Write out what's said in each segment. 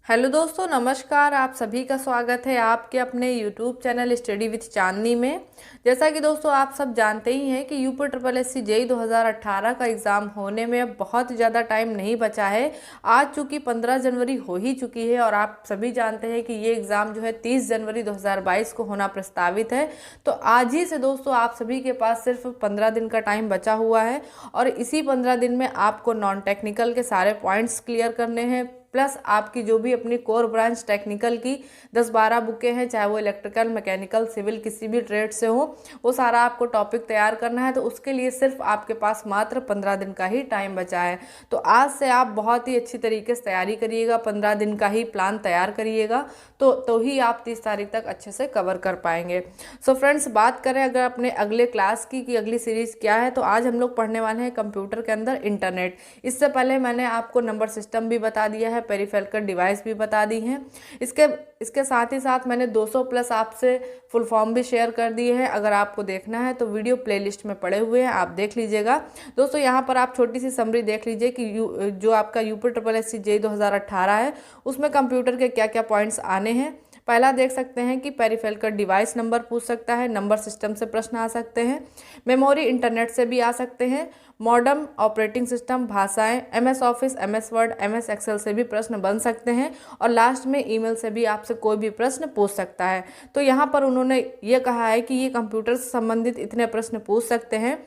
Hello दोस्तों, नमस्कार। आप सभी का स्वागत है आपके अपने यूट्यूब चैनल स्टडी विथ चांदनी में। जैसा कि दोस्तों आप सब जानते ही हैं कि UP triple S C JE 2018 का एग्ज़ाम होने में अब बहुत ज़्यादा टाइम नहीं बचा है। आज चूँकि 15 जनवरी हो ही चुकी है और आप सभी जानते हैं कि ये एग्ज़ाम जो है 30 जनवरी 2022 को होना प्रस्तावित है। तो आज ही से दोस्तों आप सभी के पास सिर्फ 15 दिन का टाइम बचा हुआ है और इसी 15 दिन में आपको नॉन टेक्निकल के सारे पॉइंट्स क्लियर करने हैं, प्लस आपकी जो भी अपनी कोर ब्रांच टेक्निकल की 10-12 बुकें हैं, चाहे वो इलेक्ट्रिकल, मैकेनिकल, सिविल किसी भी ट्रेड से हो, वो सारा आपको टॉपिक तैयार करना है। तो उसके लिए सिर्फ आपके पास मात्र 15 दिन का ही टाइम बचा है। तो आज से आप बहुत ही अच्छी तरीके से तैयारी करिएगा, 15 दिन का ही प्लान तैयार करिएगा, तो ही आप 30 तारीख तक अच्छे से कवर कर पाएंगे। सो फ्रेंड्स, बात करें अगर अपने अगले क्लास की कि अगली सीरीज़ क्या है, तो आज हम लोग पढ़ने वाले हैं कंप्यूटर के अंदर इंटरनेट। इससे पहले मैंने आपको नंबर सिस्टम भी बता दिया है, पेरिफेरल डिवाइस भी बता दी हैं। इसके साथ ही साथ मैंने 200 प्लस आपसे फुल फॉर्म भी शेयर कर दिए हैं। अगर आपको देखना है तो वीडियो प्लेलिस्ट में पड़े हुए हैं, आप देख लीजिएगा। दोस्तों यहाँ पर आप छोटी सी समरी देख लीजिए कि जो आपका UP triple S C JE 2018 है उसमें कंप्यूटर के क्या क्या पॉइंट्स आने हैं। पहला देख सकते हैं कि पेरिफेरल डिवाइस नंबर पूछ सकता है, नंबर सिस्टम से प्रश्न आ सकते हैं, मेमोरी इंटरनेट से भी आ सकते हैं, मॉडर्न ऑपरेटिंग सिस्टम, भाषाएं, MS Office, MS Word, MS Excel से भी प्रश्न बन सकते हैं और लास्ट में ईमेल से भी आपसे कोई भी प्रश्न पूछ सकता है। तो यहाँ पर उन्होंने ये कहा है कि ये कंप्यूटर से संबंधित इतने प्रश्न पूछ सकते हैं।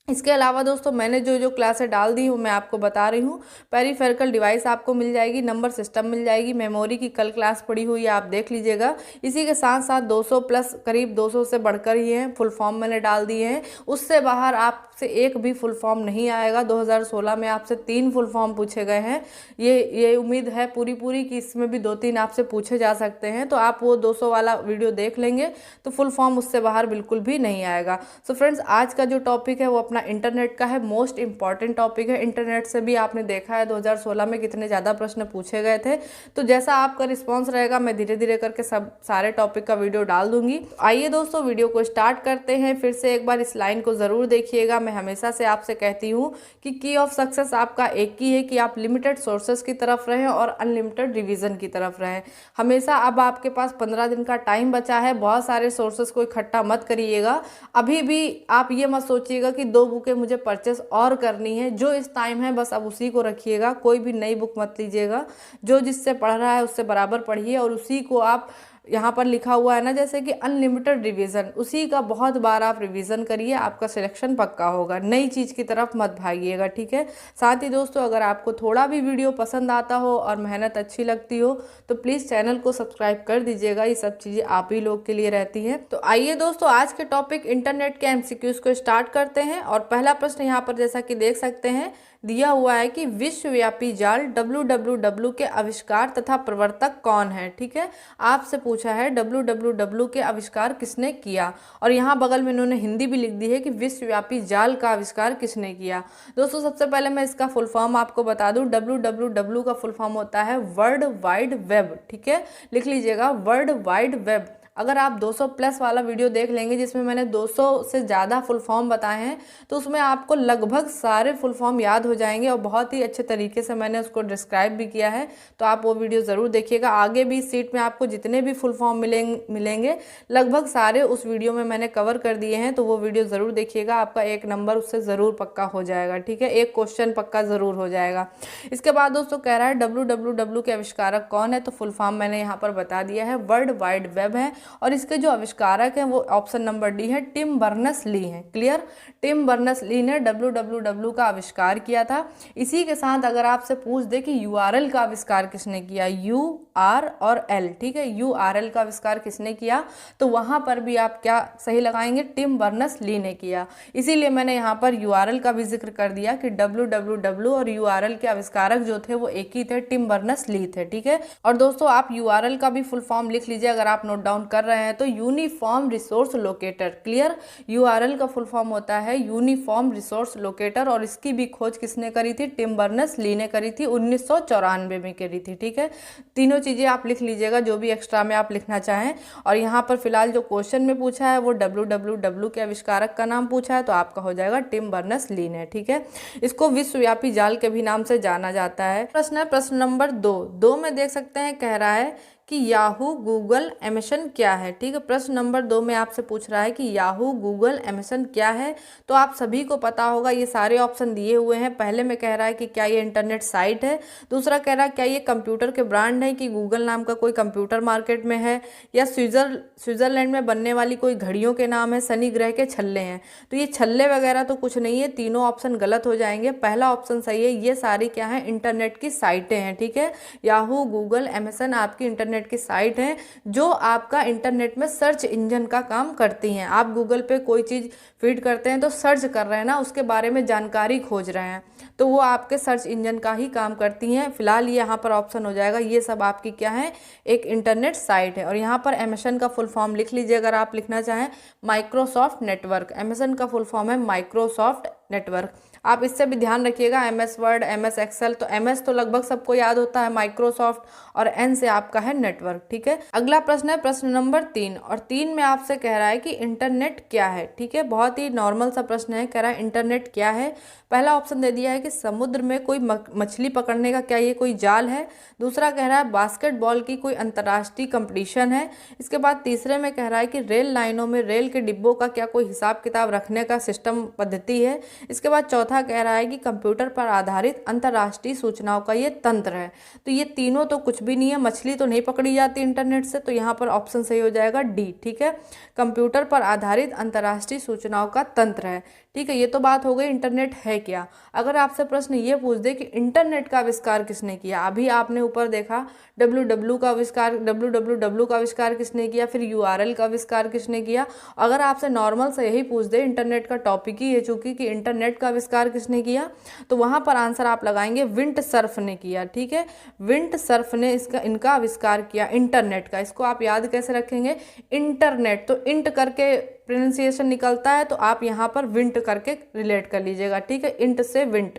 इसके अलावा दोस्तों मैंने जो जो क्लासें डाल दी हूँ मैं आपको बता रही हूँ। पेरिफेरल डिवाइस आपको मिल जाएगी, नंबर सिस्टम मिल जाएगी, मेमोरी की कल क्लास पड़ी हुई है, आप देख लीजिएगा। इसी के साथ साथ 200 प्लस, करीब 200 से बढ़कर ही हैं फुल फॉर्म मैंने डाल दिए हैं। उससे बाहर आपसे एक भी फुल फॉर्म नहीं आएगा। 2016 में आपसे 3 फुल फॉर्म पूछे गए हैं। ये उम्मीद है पूरी कि इसमें भी 2-3 आपसे पूछे जा सकते हैं, तो आप वो 200 वाला वीडियो देख लेंगे तो फुल फॉर्म उससे बाहर बिल्कुल भी नहीं आएगा। सो फ्रेंड्स, आज का जो टॉपिक है वो अपना इंटरनेट का है, मोस्ट इंपॉर्टेंट टॉपिक है। इंटरनेट से भी आपने देखा है 2016 में कितने ज़्यादा प्रश्न पूछे गए थे। तो जैसा आपका रिस्पांस रहेगा मैं धीरे धीरे करके सब सारे टॉपिक का वीडियो डाल दूंगी। आइए दोस्तों वीडियो को स्टार्ट करते हैं। फिर से एक बार इस लाइन को ज़रूर देखिएगा। मैं हमेशा से आपसे कहती हूँ कि की ऑफ सक्सेस आपका एक ही है कि आप लिमिटेड सोर्सेस की तरफ रहें और अनलिमिटेड रिविजन की तरफ रहें हमेशा। अब आपके पास 15 दिन का टाइम बचा है, बहुत सारे सोर्सेस को इकट्ठा मत करिएगा। अभी भी आप ये मत सोचिएगा कि 2 बुकें मुझे परचेस और करनी है। जो इस टाइम है बस अब उसी को रखिएगा, कोई भी नई बुक मत लीजिएगा। जो जिससे पढ़ रहा है उससे बराबर पढ़िए और उसी को आप, यहाँ पर लिखा हुआ है ना जैसे कि अनलिमिटेड रिवीजन, उसी का बहुत बार आप रिवीजन करिए, आपका सिलेक्शन पक्का होगा। नई चीज़ की तरफ मत भागिएगा, ठीक है। साथ ही दोस्तों अगर आपको थोड़ा भी वीडियो पसंद आता हो और मेहनत अच्छी लगती हो तो प्लीज़ चैनल को सब्सक्राइब कर दीजिएगा। ये सब चीज़ें आप ही लोग के लिए रहती हैं। तो आइए दोस्तों आज के टॉपिक इंटरनेट के एमसीक्यूज़ को स्टार्ट करते हैं। और पहला प्रश्न यहाँ पर जैसा कि देख सकते हैं दिया हुआ है कि विश्वव्यापी जाल www के आविष्कार तथा प्रवर्तक कौन है, ठीक है। आपसे पूछा है www के आविष्कार किसने किया, और यहाँ बगल में इन्होंने हिंदी भी लिख दी है कि विश्वव्यापी जाल का आविष्कार किसने किया। दोस्तों सबसे पहले मैं इसका फुल फॉर्म आपको बता दूं। www का फुल फॉर्म होता है वर्ल्ड वाइड वेब, ठीक है, लिख लीजिएगा वर्ल्ड वाइड वेब। अगर आप 200 प्लस वाला वीडियो देख लेंगे जिसमें मैंने 200 से ज़्यादा फुल फॉर्म बताए हैं तो उसमें आपको लगभग सारे फुल फॉर्म याद हो जाएंगे और बहुत ही अच्छे तरीके से मैंने उसको डिस्क्राइब भी किया है। तो आप वो वीडियो ज़रूर देखिएगा। आगे भी इस सीट में आपको जितने भी फुल फॉर्म मिलेंगे लगभग सारे उस वीडियो में मैंने कवर कर दिए हैं, तो वो वीडियो ज़रूर देखिएगा। आपका एक नंबर उससे ज़रूर पक्का हो जाएगा, ठीक है, एक क्वेश्चन पक्का ज़रूर हो जाएगा। इसके बाद दोस्तों कह रहा है www के आविष्कारक कौन है, तो फुल फॉर्म मैंने यहाँ पर बता दिया है, वर्ल्ड वाइड वेब है। और इसके जो आविष्कारक हैं वो ऑप्शन नंबर डी है, टिम बर्नर्स ली हैं। क्लियर, टिम बर्नर्स ली ने www का आविष्कार किया था। इसी के साथ अगर आपसे पूछ दे कि URL का आविष्कार किसने किया, UR और L, ठीक है, URL का आविष्कार किसने किया, तो वहां पर भी आप क्या सही लगाएंगे, टिम बर्नर्स ली ने किया। इसीलिए मैंने यहाँ पर URL का भी जिक्र कर दिया कि www और URL के आविष्कारक जो थे वो एक ही थे, टिम बर्नर्स ली थे, ठीक है। और दोस्तों आप URL का भी फुल फॉर्म लिख लीजिए अगर आप नोट डाउन कर रहे हैं तो, uniform resource locator. Clear, URL का फुल फॉर्म होता है यूनिफॉर्म रिसोर्स लोकेटर और इसकी भी खोज किसने करी थी, टिम बर्नर्स ली ने करी थी, 1994 में करी थी, ठीक है। तीनों चीज़ें आप लिख लीजिएगा जो भी एक्स्ट्रा में आप लिखना चाहें। और यहाँ पर फिलहाल जो क्वेश्चन में पूछा है वो WWW के आविष्कारक का नाम पूछा है, तो आपका हो जाएगा टिम बर्नर्स-ली ने। ठीक है, इसको विश्वव्यापी जाल के भी नाम से जाना जाता है। प्रश्न है प्रश्न नंबर 2 में देख सकते हैं, कह रहा है कि याहू, गूगल, अमेज़न क्या है। ठीक है, प्रश्न नंबर 2 में आपसे पूछ रहा है कि याहू, गूगल, अमेज़न क्या है। तो आप सभी को पता होगा, ये सारे ऑप्शन दिए हुए हैं। पहले में कह रहा है कि क्या ये इंटरनेट साइट है, दूसरा कह रहा है क्या ये कंप्यूटर के ब्रांड है, कि गूगल नाम का कोई कंप्यूटर मार्केट में है, या स्विट्जरलैंड में बनने वाली कोई घड़ियों के नाम है, शनि ग्रह के छल्ले हैं। तो ये छल्ले वगैरह तो कुछ नहीं है, तीनों ऑप्शन गलत हो जाएंगे। पहला ऑप्शन सही है, ये सारी क्या है, इंटरनेट की साइटें हैं। ठीक है, याहू, गूगल, अमेज़न आपकी इंटरनेट की साइट है जो आपका इंटरनेट में सर्च इंजन का काम करती हैं। आप गूगल पे कोई चीज़ फीड करते हैं तो सर्च कर रहे हैं ना, उसके बारे में जानकारी खोज रहे हैं, तो वो आपके सर्च इंजन का ही काम करती हैं। फिलहाल ये यहाँ पर ऑप्शन हो जाएगा, ये सब आपकी क्या है, एक इंटरनेट साइट है। और यहाँ पर अमेज़न का फुल फॉर्म लिख लीजिए अगर आप लिखना चाहें, माइक्रोसॉफ्ट नेटवर्क। अमेज़न का फुल फॉर्म है माइक्रोसॉफ्ट नेटवर्क। आप इससे भी ध्यान रखिएगा, MS वर्ड, MS एक्सेल, तो MS तो लगभग सबको याद होता है, माइक्रोसॉफ्ट, और N से आपका है नेटवर्क। ठीक है, अगला प्रश्न है प्रश्न नंबर 3, और 3 में आपसे कह रहा है कि इंटरनेट क्या है। ठीक है, बहुत ही नॉर्मल सा प्रश्न है, कह रहा है इंटरनेट क्या है। पहला ऑप्शन दे दिया है कि समुद्र में कोई मछली पकड़ने का क्या ये कोई जाल है। दूसरा कह रहा है बास्केटबॉल की कोई अंतर्राष्ट्रीय कंपटीशन है। इसके बाद तीसरे में कह रहा है कि रेल लाइनों में रेल के डिब्बों का क्या कोई हिसाब किताब रखने का सिस्टम पद्धति है। इसके बाद चौथा कह रहा है कि कंप्यूटर पर आधारित अंतर्राष्ट्रीय सूचनाओं का ये तंत्र है। तो ये तीनों तो कुछ भी नहीं है, मछली तो नहीं पकड़ी जाती इंटरनेट से, तो यहाँ पर ऑप्शन सही हो जाएगा डी। ठीक है, कंप्यूटर पर आधारित अंतर्राष्ट्रीय सूचनाओं का तंत्र है। ठीक है, ये तो बात हो गई इंटरनेट है क्या। अगर आपसे प्रश्न ये पूछ दे कि इंटरनेट का आविष्कार किसने किया, अभी आपने ऊपर देखा WWW का आविष्कार किसने किया, फिर URL का आविष्कार किसने किया। अगर आपसे नॉर्मल से यही पूछ दे, इंटरनेट का टॉपिक ही है चूंकि कि इंटरनेट का आविष्कार किसने किया, तो वहां पर आंसर आप लगाएंगे विंटसर्फ ने किया। ठीक है, विंटसर्फ ने इनका आविष्कार किया इंटरनेट का। इसको आप याद कैसे रखेंगे, इंटरनेट तो इंट करके प्रोनाउंसिएशन निकलता है, तो आप यहाँ पर विंट करके रिलेट कर लीजिएगा। ठीक है, इंट से विंट,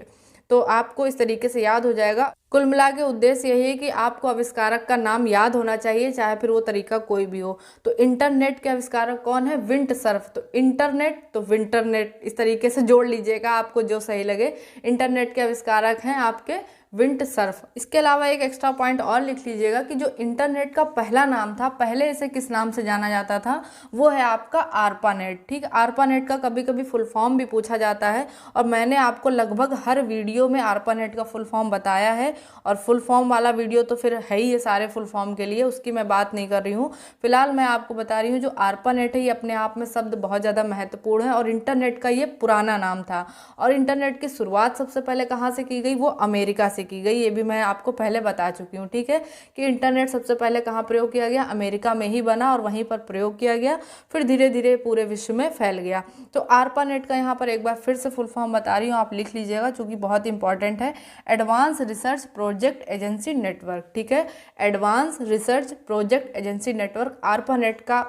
तो आपको इस तरीके से याद हो जाएगा। कुल मिला के उद्देश्य यही है कि आपको आविष्कारक का नाम याद होना चाहिए, चाहे फिर वो तरीका कोई भी हो। तो इंटरनेट के आविष्कारक कौन है, विंटसर्फ। तो इंटरनेट तो विंटरनेट, इस तरीके से जोड़ लीजिएगा, आपको जो सही लगे। इंटरनेट के आविष्कारक हैं आपके विंटसर्फ। इसके अलावा एक एक्स्ट्रा पॉइंट और लिख लीजिएगा कि जो इंटरनेट का पहला नाम था, पहले इसे किस नाम से जाना जाता था, वो है आपका आर्पानेट। ठीक है, आर्पानेट का कभी कभी फुल फॉर्म भी पूछा जाता है, और मैंने आपको लगभग हर वीडियो में आर्पानेट का फुल फॉर्म बताया है। और फुल फॉर्म वाला वीडियो तो फिर है ही है सारे फुल फॉर्म के लिए, उसकी मैं बात नहीं कर रही हूँ। फिलहाल मैं आपको बता रही हूँ जो आर्पानेट है, ये अपने आप में शब्द बहुत ज़्यादा महत्वपूर्ण है, और इंटरनेट का ये पुराना नाम था। और इंटरनेट की शुरुआत सबसे पहले कहाँ से की गई, वो अमेरिका से की गई। ये भी मैं आपको पहले बता चुकी हूँ। ठीक है, कि इंटरनेट सबसे पहले कहाँ प्रयोग किया गया, अमेरिका में ही बना और वहीं पर प्रयोग किया गया, फिर धीरे धीरे पूरे विश्व में फैल गया। तो आर्पानेट का यहाँ पर एक बार फिर से फुल फॉर्म बता रही हूँ, आप लिख लीजिएगा चूंकि बहुत इंपॉर्टेंट है, advance research project agency network. ठीक है, advance research project agency network ARPANET का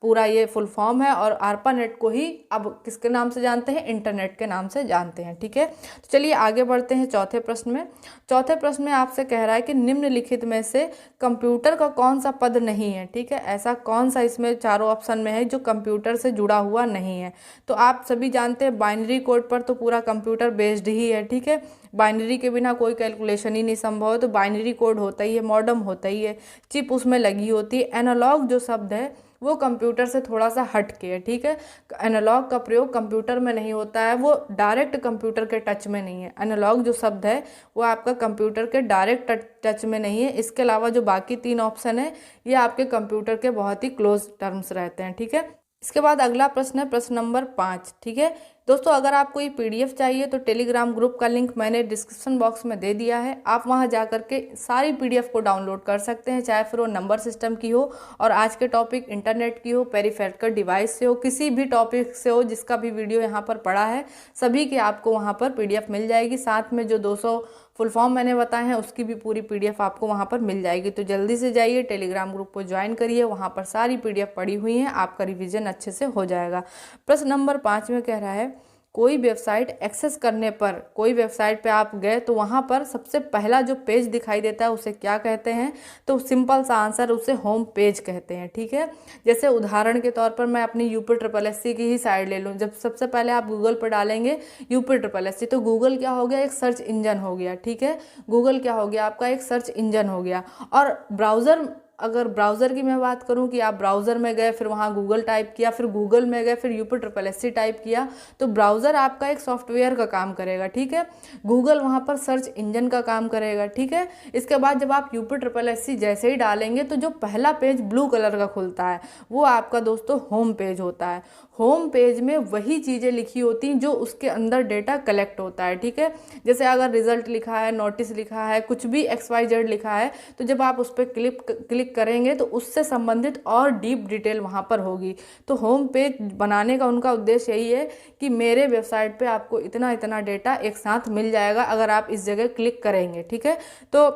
पूरा ये फुल फॉर्म है। और आर्पानेट को ही अब किसके नाम से जानते हैं, इंटरनेट के नाम से जानते हैं। ठीक है, तो चलिए आगे बढ़ते हैं चौथे प्रश्न में। चौथे प्रश्न में आपसे कह रहा है कि निम्नलिखित में से कंप्यूटर का कौन सा पद नहीं है। ठीक है, ऐसा कौन सा इसमें चारों ऑप्शन में है जो कंप्यूटर से जुड़ा हुआ नहीं है। तो आप सभी जानते हैं बाइनरी कोड पर तो पूरा कंप्यूटर बेस्ड ही है। ठीक है, बाइनरी के बिना कोई कैलकुलेशन ही नहीं संभव है, तो बाइनरी कोड होता ही है, मॉडम होता ही है, चिप उसमें लगी होती है। एनालॉग जो शब्द है वो कंप्यूटर से थोड़ा सा हट के है। ठीक है, एनालॉग का प्रयोग कंप्यूटर में नहीं होता है, वो डायरेक्ट कंप्यूटर के टच में नहीं है। एनालॉग जो शब्द है वो आपका कंप्यूटर के डायरेक्ट टच में नहीं है। इसके अलावा जो बाकी 3 ऑप्शन है ये आपके कंप्यूटर के बहुत ही क्लोज टर्म्स रहते हैं। ठीक है, इसके बाद अगला प्रश्न है प्रश्न नंबर 5। ठीक है दोस्तों, अगर आपको ये PDF चाहिए तो टेलीग्राम ग्रुप का लिंक मैंने डिस्क्रिप्शन बॉक्स में दे दिया है। आप वहां जा करके सारी PDF को डाउनलोड कर सकते हैं, चाहे फिर वो नंबर सिस्टम की हो और आज के टॉपिक इंटरनेट की हो, पेरिफेरल डिवाइस से हो, किसी भी टॉपिक से हो, जिसका भी वीडियो यहाँ पर पड़ा है सभी की आपको वहाँ पर PDF मिल जाएगी। साथ में जो 200 फुल फॉर्म मैंने बताए हैं उसकी भी पूरी PDF आपको वहाँ पर मिल जाएगी। तो जल्दी से जाइए टेलीग्राम ग्रुप को ज्वाइन करिए, वहाँ पर सारी PDF पड़ी हुई हैं, आपका रिवीजन अच्छे से हो जाएगा। प्रश्न नंबर 5 में कह रहा है कोई वेबसाइट एक्सेस करने पर, कोई वेबसाइट पे आप गए तो वहाँ पर सबसे पहला जो पेज दिखाई देता है उसे क्या कहते हैं? तो सिंपल सा आंसर, उसे होम पेज कहते हैं। ठीक है, जैसे उदाहरण के तौर पर मैं अपनी UPSSC की ही साइट ले लूँ। जब सबसे पहले आप गूगल पर डालेंगे UPSSC, तो गूगल क्या हो गया? एक सर्च इंजन हो गया। ठीक है, गूगल क्या हो गया? आपका एक सर्च इंजन हो गया। और ब्राउज़र, अगर ब्राउज़र की मैं बात करूं कि आप ब्राउज़र में गए, फिर वहाँ गूगल टाइप किया, फिर गूगल में गए, फिर UPSSC टाइप किया, तो ब्राउज़र आपका एक सॉफ्टवेयर का काम करेगा। ठीक है, गूगल वहाँ पर सर्च इंजन का काम करेगा। ठीक है, इसके बाद जब आप UPSSC जैसे ही डालेंगे तो जो पहला पेज ब्लू कलर का खुलता है वो आपका दोस्तों होम पेज होता है। होम पेज में वही चीज़ें लिखी होती हैं जो उसके अंदर डेटा कलेक्ट होता है। ठीक है, जैसे अगर रिजल्ट लिखा है, नोटिस लिखा है, कुछ भी XYZ लिखा है, तो जब आप उस पर क्लिक करेंगे तो उससे संबंधित और डीप डिटेल वहाँ पर होगी। तो होम पेज बनाने का उनका उद्देश्य यही है कि मेरे वेबसाइट पे आपको इतना इतना डेटा एक साथ मिल जाएगा अगर आप इस जगह क्लिक करेंगे। ठीक है, तो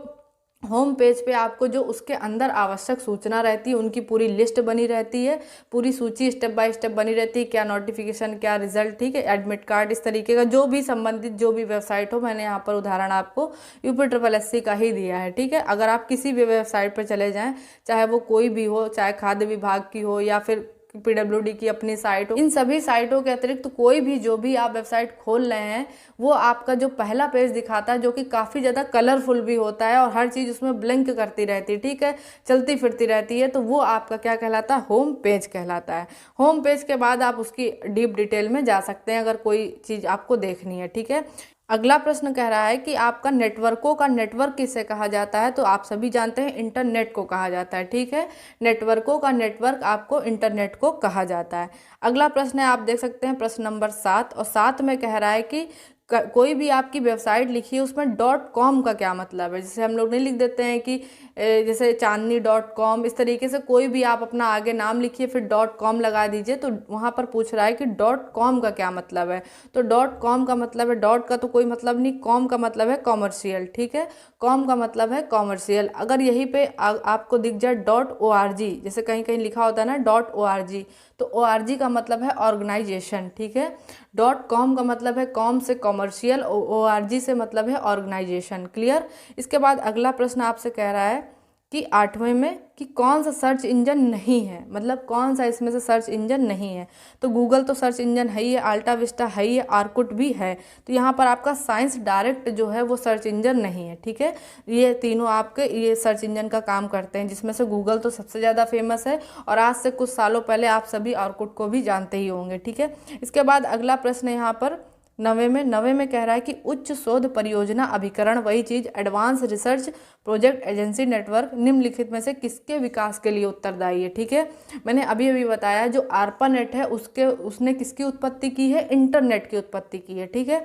होम पेज पे आपको जो उसके अंदर आवश्यक सूचना रहती है उनकी पूरी लिस्ट बनी रहती है, पूरी सूची स्टेप बाय स्टेप बनी रहती है, क्या नोटिफिकेशन, क्या रिजल्ट, ठीक है, एडमिट कार्ड, इस तरीके का जो भी संबंधित जो भी वेबसाइट हो। मैंने यहाँ पर उदाहरण आपको UPSSC का ही दिया है। ठीक है, अगर आप किसी भी वेबसाइट पर चले जाएँ, चाहे वो कोई भी हो, चाहे खाद्य विभाग की हो या फिर PWD की अपनी साइट हो, इन सभी साइटों के अतिरिक्त तो कोई भी जो भी आप वेबसाइट खोल रहे हैं वो आपका जो पहला पेज दिखाता है, जो कि काफ़ी ज़्यादा कलरफुल भी होता है और हर चीज़ उसमें ब्लिंक करती रहती है। ठीक है, चलती फिरती रहती है, तो वो आपका क्या कहलाता है? होम पेज कहलाता है। होम पेज के बाद आप उसकी डीप डिटेल में जा सकते हैं अगर कोई चीज़ आपको देखनी है। ठीक है, अगला प्रश्न कह रहा है कि आपका नेटवर्कों का नेटवर्क किसे कहा जाता है? तो आप सभी जानते हैं इंटरनेट को कहा जाता है। ठीक है, नेटवर्कों का नेटवर्क आपको इंटरनेट को कहा जाता है। अगला प्रश्न है, आप देख सकते हैं प्रश्न नंबर 7, और 7 में कह रहा है कि कोई भी आपकी वेबसाइट लिखी है उसमें .com का क्या मतलब है? जैसे हम लोग नहीं लिख देते हैं कि जैसे चांदनी.com, इस तरीके से कोई भी आप अपना आगे नाम लिखिए फिर .com लगा दीजिए, तो वहाँ पर पूछ रहा है कि .com का क्या मतलब है? तो .com का मतलब है, डॉट का तो कोई मतलब नहीं, कॉम का मतलब है कॉमर्शियल। ठीक है, कॉम का मतलब है कॉमर्शियल। अगर यहीं पे आपको दिख जाए .org, जैसे कहीं कहीं लिखा होता है ना .org, तो ORG का मतलब है ऑर्गेनाइजेशन। ठीक है, .com का मतलब है कॉम से कॉमर्शियल, ORG से मतलब है ऑर्गेनाइजेशन। क्लियर। इसके बाद अगला प्रश्न आपसे कह रहा है कि 8वें में कि कौन सा सर्च इंजन नहीं है, मतलब कौन सा इसमें से सर्च इंजन नहीं है? तो गूगल तो सर्च इंजन है ही है, अल्टा विस्टा है ही है, आर्कुट भी है, तो यहाँ पर आपका साइंस डायरेक्ट जो है वो सर्च इंजन नहीं है। ठीक है, ये तीनों आपके ये सर्च इंजन का काम करते हैं, जिसमें से गूगल तो सबसे ज़्यादा फेमस है और आज से कुछ सालों पहले आप सभी आर्कुट को भी जानते ही होंगे। ठीक है, इसके बाद अगला प्रश्न यहाँ पर 9वें में कह रहा है कि उच्च शोध परियोजना अभिकरण, वही चीज़ advance research project agency network निम्नलिखित में से किसके विकास के लिए उत्तरदायी है? ठीक है, मैंने अभी अभी बताया जो ARPANET है उसने किसकी उत्पत्ति की है? इंटरनेट की उत्पत्ति की है। ठीक है,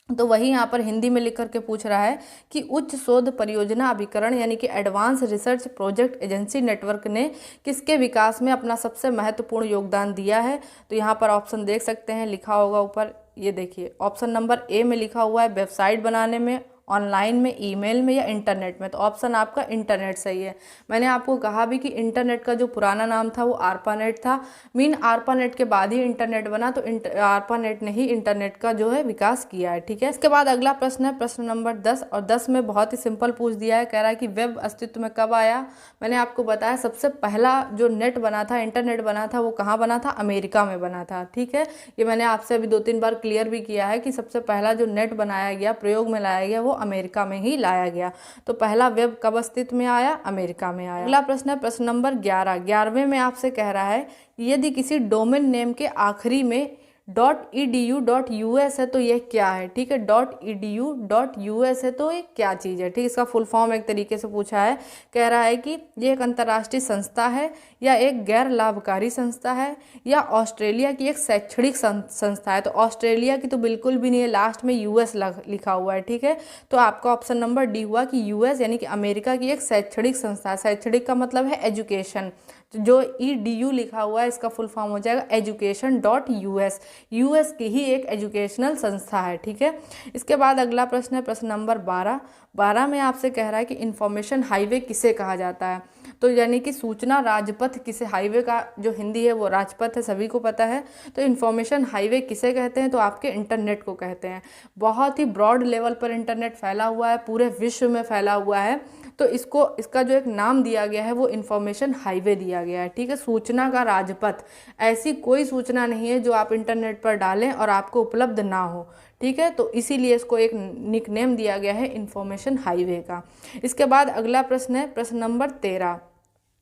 तो वही यहाँ पर हिंदी में लिख करके पूछ रहा है कि उच्च शोध परियोजना अभिकरण यानी कि advance research project agency network ने किसके विकास में अपना सबसे महत्वपूर्ण योगदान दिया है? तो यहाँ पर ऑप्शन देख सकते हैं, लिखा होगा ऊपर, ये देखिए ऑप्शन नंबर ए में लिखा हुआ है वेबसाइट बनाने में, ऑनलाइन में, ईमेल में या इंटरनेट में। तो ऑप्शन आपका इंटरनेट सही है। मैंने आपको कहा भी कि इंटरनेट का जो पुराना नाम था वो ARPANET था, ARPANET के बाद ही इंटरनेट बना, तो ARPANET ने ही इंटरनेट का जो है विकास किया है। ठीक है, इसके बाद अगला प्रश्न है प्रश्न नंबर 10, और 10 में बहुत ही सिंपल पूछ दिया है, कह रहा है कि वेब अस्तित्व में कब आया? मैंने आपको बताया सबसे पहला जो नेट बना था, इंटरनेट बना था, वो कहाँ बना था? अमेरिका में बना था। ठीक है, ये मैंने आपसे अभी 2-3 बार क्लियर भी किया है कि सबसे पहला जो नेट बनाया गया, प्रयोग में लाया गया, वो अमेरिका में ही लाया गया। तो पहला वेब कब अस्तित्व में आया? अमेरिका में आया। अगला प्रश्न है प्रश्न नंबर 11। 11वें में आपसे कह रहा है यदि किसी डोमेन नेम के आखिरी में .edu.us है तो यह क्या है? ठीक है, .edu.us है तो ये क्या चीज़ है? ठीक, इसका फुल फॉर्म एक तरीके से पूछा है, कह रहा है कि ये एक अंतर्राष्ट्रीय संस्था है या एक गैर लाभकारी संस्था है या ऑस्ट्रेलिया की एक शैक्षणिक संस्था है? तो ऑस्ट्रेलिया की तो बिल्कुल भी नहीं है, लास्ट में US लिखा हुआ है। ठीक है, तो आपका ऑप्शन नंबर डी हुआ कि US यानी कि अमेरिका की एक शैक्षणिक संस्था। शैक्षणिक का मतलब है एजुकेशन, जो EDU लिखा हुआ है इसका फुल फॉर्म हो जाएगा education.us, US की ही एक एजुकेशनल संस्था है। ठीक है, इसके बाद अगला प्रश्न है प्रश्न नंबर 12। 12 में आपसे कह रहा है कि इंफॉर्मेशन हाईवे किसे कहा जाता है? तो यानी कि सूचना राजपथ किसे, हाईवे का जो हिंदी है वो राजपथ है, सभी को पता है। तो इन्फॉर्मेशन हाईवे किसे कहते हैं, तो आपके इंटरनेट को कहते हैं। बहुत ही ब्रॉड लेवल पर इंटरनेट फैला हुआ है, पूरे विश्व में फैला हुआ है, तो इसका जो एक नाम दिया गया है वो इन्फॉर्मेशन हाईवे दिया गया है। ठीक है, सूचना का राजपथ, ऐसी कोई सूचना नहीं है जो आप इंटरनेट पर डालें और आपको उपलब्ध ना हो। ठीक है, तो इसीलिए इसको एक निक नेम दिया गया है इन्फॉर्मेशन हाईवे का। इसके बाद अगला प्रश्न है प्रश्न नंबर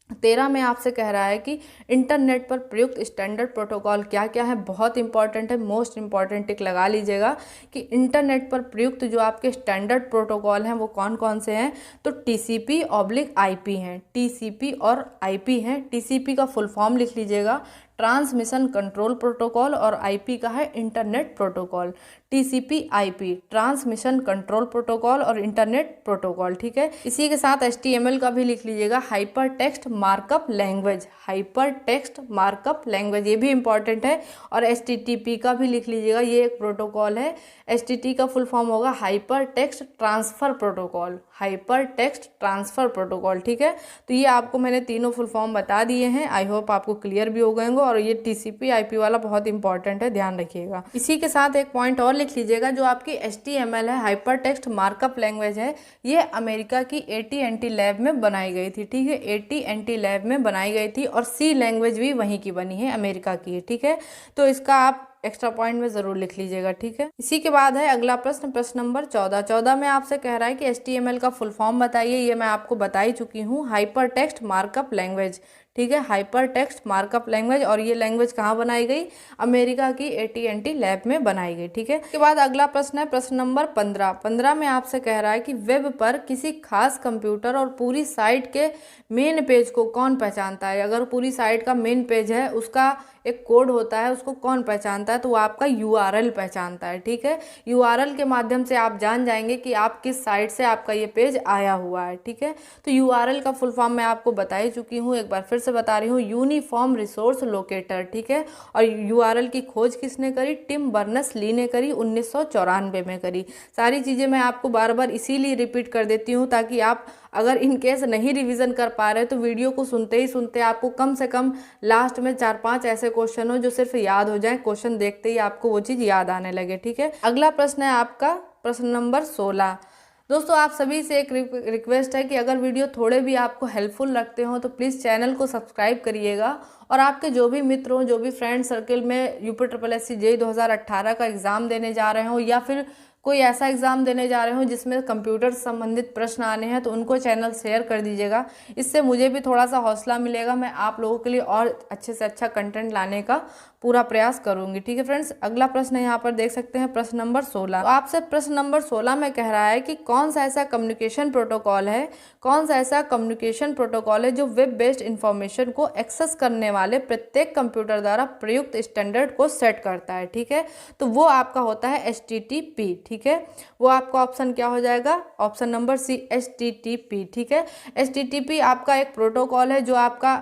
13 में आपसे कह रहा है कि इंटरनेट पर प्रयुक्त स्टैंडर्ड प्रोटोकॉल क्या क्या है। बहुत इंपॉर्टेंट है, मोस्ट इंपॉर्टेंट टिक लगा लीजिएगा कि इंटरनेट पर प्रयुक्त जो आपके स्टैंडर्ड प्रोटोकॉल हैं वो कौन कौन से हैं। तो TCP/IP हैं, TCP और IP हैं। TCP का फुल फॉर्म लिख लीजिएगा, ट्रांसमिशन कंट्रोल प्रोटोकॉल, और IP का है internet protocol. TCP/IP transmission control protocol और इंटरनेट प्रोटोकॉल। ठीक है, इसी के साथ HTML का भी लिख लीजिएगा, hyper text markup language, hyper text markup language, ये भी इंपॉर्टेंट है। और HTTP का भी लिख लीजिएगा, ये एक प्रोटोकॉल है। HTTP का फुल फॉर्म होगा hyper text transfer protocol, hyper text transfer protocol. ठीक है, तो ये आपको मैंने तीनों फुल फॉर्म बता दिए हैं, आई होप आपको क्लियर भी हो गए होंगे। और ये TCP/IP वाला बहुत इंपॉर्टेंट है, ध्यान रखिएगा। इसी के साथ एक पॉइंट और लिख लीजिएगा, जो आपकी HTML है, हाइपर टेक्स्ट मार्कअप लैंग्वेज है, ये अमेरिका की AT&T लैब में बनाई गई थी। ठीक है, AT&T लैब में बनाई गई थी, और C लैंग्वेज भी वहीं की बनी है, अमेरिका की है। ठीक है, तो इसका आप एक्स्ट्रा पॉइंट में जरूर लिख लीजिएगा। ठीक है, इसी के बाद है अगला प्रश्न, प्रश्न नंबर 14 में आपसे कह रहा है कि HTML का फुल फॉर्म बताइए। ये मैं आपको बता ही चुकी हूँ, हाइपर टेक्स्ट मार्कअप लैंग्वेज। ठीक है, हाइपर टेक्स्ट मार्कअप लैंग्वेज, और ये लैंग्वेज कहाँ बनाई गई, अमेरिका की AT&T लैब में बनाई गई। ठीक है, इसके बाद अगला प्रश्न है प्रश्न नंबर 15 में आपसे कह रहा है कि वेब पर किसी खास कंप्यूटर और पूरी साइट के मेन पेज को कौन पहचानता है। अगर पूरी साइट का मेन पेज है, उसका एक कोड होता है, उसको कौन पहचानता है, तो वो आपका URL पहचानता है। ठीक है, URL के माध्यम से आप जान जाएंगे कि आप किस साइट से आपका ये पेज आया हुआ है। ठीक है, तो URL का फुल फॉर्म मैं आपको बता ही चुकी हूँ, एक बार फिर से बता रही हूँ, यूनिफॉर्म रिसोर्स लोकेटर। ठीक है, और URL की खोज किसने करी, टिम बर्नर्स-ली ने करी, 1994 में करी। सारी चीज़ें मैं आपको बार बार इसीलिए रिपीट कर देती हूँ, ताकि आप अगर इन केस नहीं रिवीजन कर पा रहे तो वीडियो को सुनते ही सुनते आपको कम से कम लास्ट में 4-5 ऐसे क्वेश्चन हो जो सिर्फ याद हो जाए, क्वेश्चन देखते ही आपको वो चीज़ याद आने लगे। ठीक है, अगला प्रश्न है आपका प्रश्न नंबर 16। दोस्तों, आप सभी से एक रिक्वेस्ट है कि अगर वीडियो थोड़े भी आपको हेल्पफुल लगते हो तो प्लीज़ चैनल को सब्सक्राइब करिएगा, और आपके जो भी मित्र हों, जो भी फ्रेंड सर्कल में UPSSC JEE 2018 का एग्ज़ाम देने जा रहे हो, या फिर कोई ऐसा एग्ज़ाम देने जा रहे हो जिसमें कंप्यूटर से संबंधित प्रश्न आने हैं, तो उनको चैनल शेयर कर दीजिएगा। इससे मुझे भी थोड़ा सा हौसला मिलेगा, मैं आप लोगों के लिए और अच्छे से अच्छा कंटेंट लाने का पूरा प्रयास करूंगी। ठीक है फ्रेंड्स, अगला प्रश्न यहाँ पर देख सकते हैं, प्रश्न नंबर 16। तो आपसे प्रश्न नंबर 16 में कह रहा है कि कौन सा ऐसा कम्युनिकेशन प्रोटोकॉल है, कौन सा ऐसा कम्युनिकेशन प्रोटोकॉल है जो वेब बेस्ड इंफॉर्मेशन को एक्सेस करने वाले प्रत्येक कंप्यूटर द्वारा प्रयुक्त स्टैंडर्ड को सेट करता है। ठीक है, तो वो आपका होता है HTTP। ठीक है, वो आपका ऑप्शन क्या हो जाएगा, ऑप्शन नंबर C, HTTP। ठीक है, HTTP आपका एक प्रोटोकॉल है जो आपका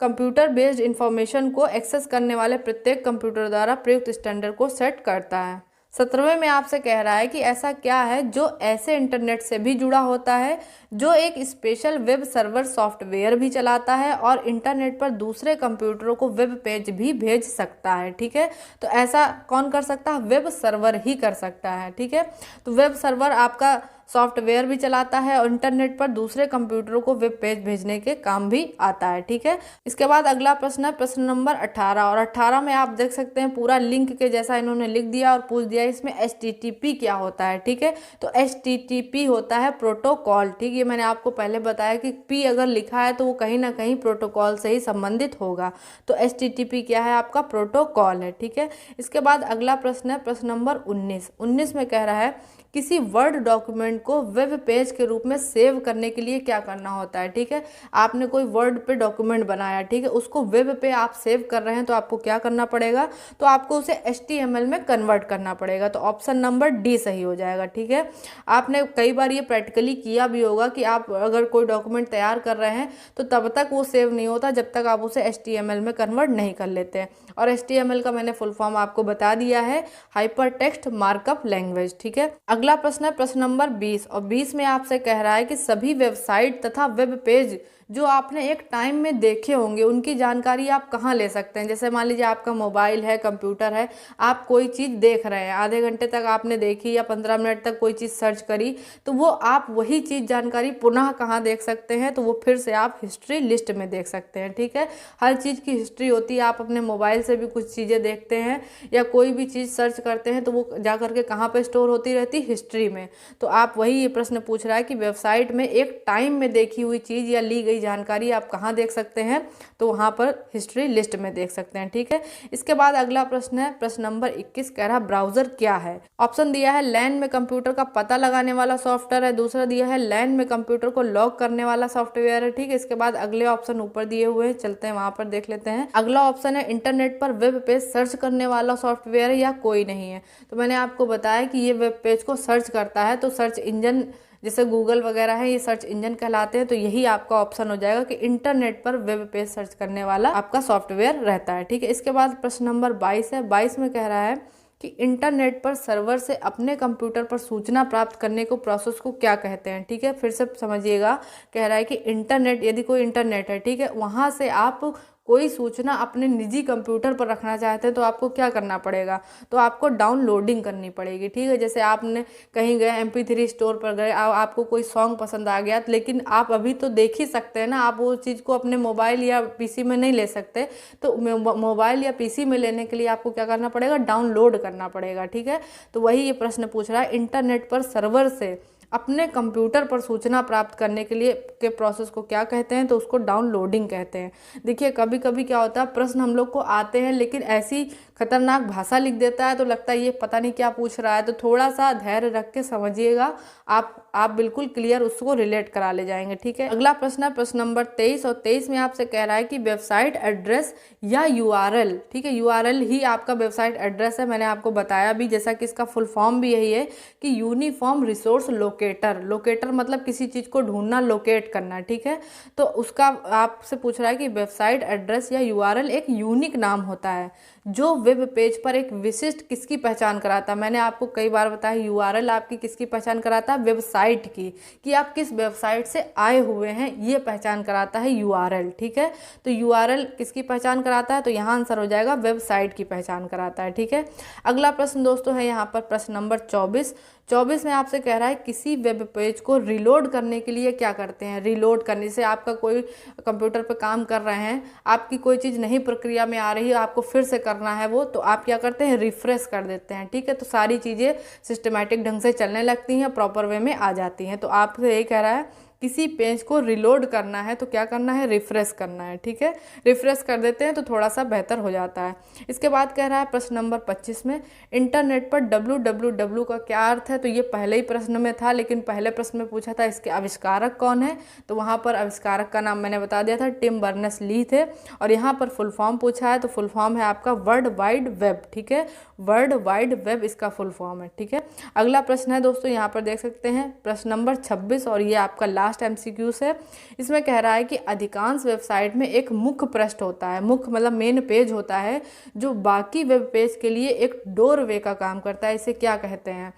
कंप्यूटर बेस्ड इंफॉर्मेशन को एक्सेस करने वाले प्रत्येक कंप्यूटर द्वारा प्रयुक्त स्टैंडर्ड को सेट करता है। 17वें में आपसे कह रहा है कि ऐसा क्या है जो ऐसे इंटरनेट से भी जुड़ा होता है, जो एक स्पेशल वेब सर्वर सॉफ्टवेयर भी चलाता है और इंटरनेट पर दूसरे कंप्यूटरों को वेब पेज भी भेज सकता है। ठीक है, तो ऐसा कौन कर सकता है, वेब सर्वर ही कर सकता है। ठीक है, तो वेब सर्वर आपका सॉफ्टवेयर भी चलाता है और इंटरनेट पर दूसरे कंप्यूटरों को वेब पेज भेजने के काम भी आता है। ठीक है, इसके बाद अगला प्रश्न है प्रश्न नंबर 18, और 18 में आप देख सकते हैं पूरा लिंक के जैसा इन्होंने लिख दिया और पूछ दिया इसमें HTTP क्या होता है। ठीक है, तो HTTP होता है प्रोटोकॉल। ठीक है, मैंने आपको पहले बताया कि P अगर लिखा है तो वो कहीं ना कहीं प्रोटोकॉल से ही संबंधित होगा, तो HTTP क्या है, आपका प्रोटोकॉल है। ठीक है, इसके बाद अगला प्रश्न है प्रश्न नंबर 19 में कह रहा है किसी वर्ड डॉक्यूमेंट को वेब पेज के रूप में सेव करने के लिए क्या करना होता है। ठीक है, आपने कोई वर्ड पे डॉक्यूमेंट बनाया, ठीक है, उसको वेब पे आप सेव कर रहे हैं, तो आपको क्या करना पड़ेगा, तो आपको उसे HTML में कन्वर्ट करना पड़ेगा। तो ऑप्शन नंबर D सही हो जाएगा। ठीक है, आपने कई बार ये प्रैक्टिकली किया भी होगा कि आप अगर कोई डॉक्यूमेंट तैयार कर रहे हैं तो तब तक वो सेव नहीं होता जब तक आप उसे HTML में कन्वर्ट नहीं कर लेते हैं। और HTML का मैंने फुल फॉर्म आपको बता दिया है, हाइपर टेक्स्ट मार्कअप लैंग्वेज। ठीक है, अगला प्रश्न है प्रश्न नंबर 20, और 20 में आपसे कह रहा है कि सभी वेबसाइट तथा वेब पेज जो आपने एक टाइम में देखे होंगे उनकी जानकारी आप कहाँ ले सकते हैं। जैसे मान लीजिए आपका मोबाइल है, कंप्यूटर है, आप कोई चीज़ देख रहे हैं, आधे घंटे तक आपने देखी या 15 मिनट तक कोई चीज़ सर्च करी, तो वो आप वही चीज़ जानकारी पुनः कहाँ देख सकते हैं, तो वो फिर से आप हिस्ट्री लिस्ट में देख सकते हैं। ठीक है, हर चीज़ की हिस्ट्री होती है। आप अपने मोबाइल से भी कुछ चीज़ें देखते हैं या कोई भी चीज़ सर्च करते हैं तो वो जा करके कहाँ पर स्टोर होती रहती, हिस्ट्री में। तो आप वही ये प्रश्न पूछ रहा है कि वेबसाइट में एक टाइम में देखी हुई चीज़ या ली गई जानकारी आप कहाँ देख सकते हैं, तो वहाँ पर हिस्ट्री लिस्ट में देख सकते हैं। ठीक है, इसके बाद अगला प्रश्न है प्रश्न नंबर 21, कह रहा ब्राउजर क्या है। ऑप्शन दिया है लैन में कंप्यूटर का पता लगाने वाला सॉफ्टवेयर है, दूसरा दिया है लैन में कंप्यूटर को लॉक करने वाला सॉफ्टवेयर है। ठीक है, इसके बाद अगले ऑप्शन ऊपर दिए हुए हैं, चलते हैं वहां पर देख लेते हैं। अगला ऑप्शन है इंटरनेट पर वेब पेज सर्च करने वाला सॉफ्टवेयर है या कोई नहीं है। तो मैंने आपको बताया कि ये वेब पेज को सर्च करता है, तो सर्च इंजन जैसे गूगल वगैरह है ये सर्च इंजन कहलाते हैं, तो यही आपका ऑप्शन हो जाएगा कि इंटरनेट पर वेब पेज सर्च करने वाला आपका सॉफ्टवेयर रहता है। ठीक है, इसके बाद प्रश्न नंबर 22 है। 22 में कह रहा है कि इंटरनेट पर सर्वर से अपने कंप्यूटर पर सूचना प्राप्त करने को प्रोसेस को क्या कहते हैं। ठीक है, फिर से समझिएगा, कह रहा है कि इंटरनेट, यदि कोई इंटरनेट है, ठीक है, वहाँ से आप कोई सूचना अपने निजी कंप्यूटर पर रखना चाहते हैं तो आपको क्या करना पड़ेगा, तो आपको डाउनलोडिंग करनी पड़ेगी। ठीक है, जैसे आपने कहीं गए MP3 स्टोर पर गए, आपको कोई सॉन्ग पसंद आ गया, लेकिन आप अभी तो देख ही सकते हैं ना, आप वो चीज़ को अपने मोबाइल या PC में नहीं ले सकते, तो मोबाइल या PC में लेने के लिए आपको क्या करना पड़ेगा, डाउनलोड करना पड़ेगा। ठीक है, तो वही ये प्रश्न पूछ रहा है, इंटरनेट पर सर्वर से अपने कंप्यूटर पर सूचना प्राप्त करने के लिए के प्रोसेस को क्या कहते हैं, तो उसको डाउनलोडिंग कहते हैं। देखिए कभी कभी क्या होता है, प्रश्न हम लोग को आते हैं लेकिन ऐसी खतरनाक भाषा लिख देता है तो लगता है ये पता नहीं क्या पूछ रहा है, तो थोड़ा सा धैर्य रख के समझिएगा, आप बिल्कुल क्लियर उसको रिलेट करा ले जाएंगे। ठीक है, अगला प्रश्न है प्रश्न नंबर 23, और 23 में आपसे कह रहा है कि वेबसाइट एड्रेस या URL, ठीक है, URL ही आपका वेबसाइट एड्रेस है। मैंने आपको बताया भी, जैसा कि इसका फुल फॉर्म भी यही है कि यूनिफॉर्म रिसोर्स लोकेटर। लोकेटर मतलब किसी चीज़ को ढूंढना, लोकेट करना। ठीक है, तो उसका आपसे पूछ रहा है कि वेबसाइट एड्रेस या URL एक यूनिक नाम होता है जो वेब पेज पर एक विशिष्ट किसकी पहचान कराता है। मैंने आपको कई बार बताया URL आपकी किसकी पहचान कराता है, वेबसाइट की, कि आप किस वेबसाइट से आए हुए हैं ये पहचान कराता है URL। ठीक है, तो URL किसकी पहचान कराता है, तो यहाँ आंसर हो जाएगा वेबसाइट की पहचान कराता है। ठीक है, अगला प्रश्न दोस्तों है यहाँ पर प्रश्न नंबर 24। 24 में आपसे कह रहा है किसी वेब पेज को रिलोड करने के लिए क्या करते हैं। रिलोड करने से आपका कोई कंप्यूटर पर काम कर रहे हैं, आपकी कोई चीज़ नहीं प्रक्रिया में आ रही है, आपको फिर से करना है वो, तो आप क्या करते हैं, रिफ्रेश कर देते हैं। ठीक है, तो सारी चीज़ें सिस्टमेटिक ढंग से चलने लगती हैं, प्रॉपर वे में आ जाती हैं। तो आपसे यही कह रहा है किसी पेज को रिलोड करना है तो क्या करना है, रिफ्रेश करना है। ठीक है, रिफ्रेश कर देते हैं तो थोड़ा सा बेहतर हो जाता है। इसके बाद कह रहा है प्रश्न नंबर 25 में इंटरनेट पर www का क्या अर्थ है। तो ये पहले ही प्रश्न में था, लेकिन पहले प्रश्न में पूछा था इसके आविष्कारक कौन है, तो वहाँ पर आविष्कारक का नाम मैंने बता दिया था, टिम बर्नर्स-ली थे। और यहाँ पर फुल फॉर्म पूछा है, तो फुल फॉर्म है आपका वर्ल्ड वाइड वेब। ठीक है, वर्ल्ड वाइड वेब इसका फुल फॉर्म है। ठीक है, अगला प्रश्न है दोस्तों, यहाँ पर देख सकते हैं प्रश्न नंबर 26, और ये आपका लास्ट MCQ है। इसमें कह रहा है कि अधिकांश वेबसाइट में एक मुख्य पृष्ठ होता है, मुख्य मतलब मेन पेज होता है, जो बाकी वेब पेज के लिए एक डोरवे का काम करता है। इसे क्या कहते हैं,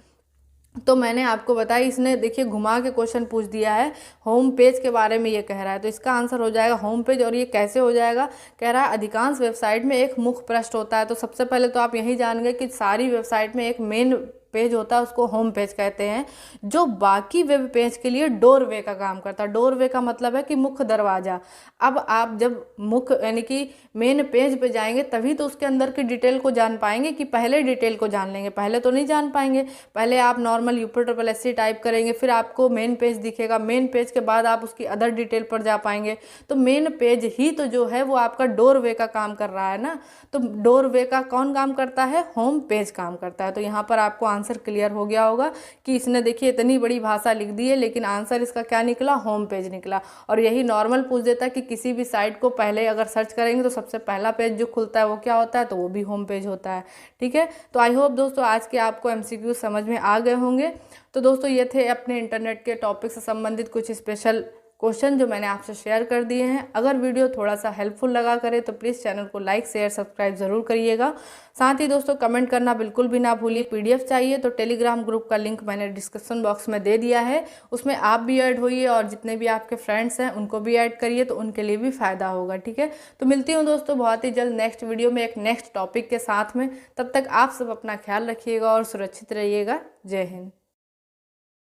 तो मैंने आपको बताया, इसने देखिए घुमा के क्वेश्चन पूछ दिया है, होम पेज के बारे में ये कह रहा है, तो इसका आंसर हो जाएगा होम पेज। और ये कैसे हो जाएगा, कह रहा है अधिकांश वेबसाइट में एक मुख्य पृष्ठ होता है। तो सबसे पहले तो आप यही जान गए कि सारी वेबसाइट में एक मेन पेज होता है, उसको होम पेज कहते हैं, जो बाकी वेब पेज के लिए डोरवे का काम करता है। डोरवे का मतलब है कि मुख्य दरवाजा। अब आप जब मुख्य यानी कि मेन पेज पे जाएंगे तभी तो उसके अंदर की डिटेल को जान पाएंगे, कि पहले डिटेल को जान लेंगे, पहले तो नहीं जान पाएंगे। पहले आप नॉर्मल UPSC टाइप करेंगे, फिर आपको मेन पेज दिखेगा, मेन पेज के बाद आप उसकी अदर डिटेल पर जा पाएंगे। तो मेन पेज ही तो जो है वो आपका डोरवे का काम कर रहा है ना, तो डोरवे का कौन काम करता है, होम पेज काम करता है। तो यहाँ पर आपको आंसर क्लियर हो गया होगा कि इसने देखिए इतनी बड़ी भाषा लिख दी है, लेकिन आंसर इसका क्या निकला, होम पेज निकला। और यही नॉर्मल पूछ देता है कि किसी भी साइट को पहले अगर सर्च करेंगे तो सबसे पहला पेज जो खुलता है वो क्या होता है, तो वो भी होम पेज होता है। ठीक है, तो आई होप दोस्तों आज के आपको MCQ समझ में आ गए होंगे। तो दोस्तों ये थे अपने इंटरनेट के टॉपिक से संबंधित कुछ स्पेशल क्वेश्चन जो मैंने आपसे शेयर कर दिए हैं। अगर वीडियो थोड़ा सा हेल्पफुल लगा करे तो प्लीज़ चैनल को लाइक शेयर सब्सक्राइब ज़रूर करिएगा। साथ ही दोस्तों कमेंट करना बिल्कुल भी ना भूलिए। पीडीएफ चाहिए तो टेलीग्राम ग्रुप का लिंक मैंने डिस्क्रिप्शन बॉक्स में दे दिया है, उसमें आप भी ऐड होइए और जितने भी आपके फ्रेंड्स हैं उनको भी ऐड करिए, तो उनके लिए भी फ़ायदा होगा। ठीक है, तो मिलती हूँ दोस्तों बहुत ही जल्द नेक्स्ट वीडियो में एक नेक्स्ट टॉपिक के साथ में। तब तक आप सब अपना ख्याल रखिएगा और सुरक्षित रहिएगा। जय हिंद।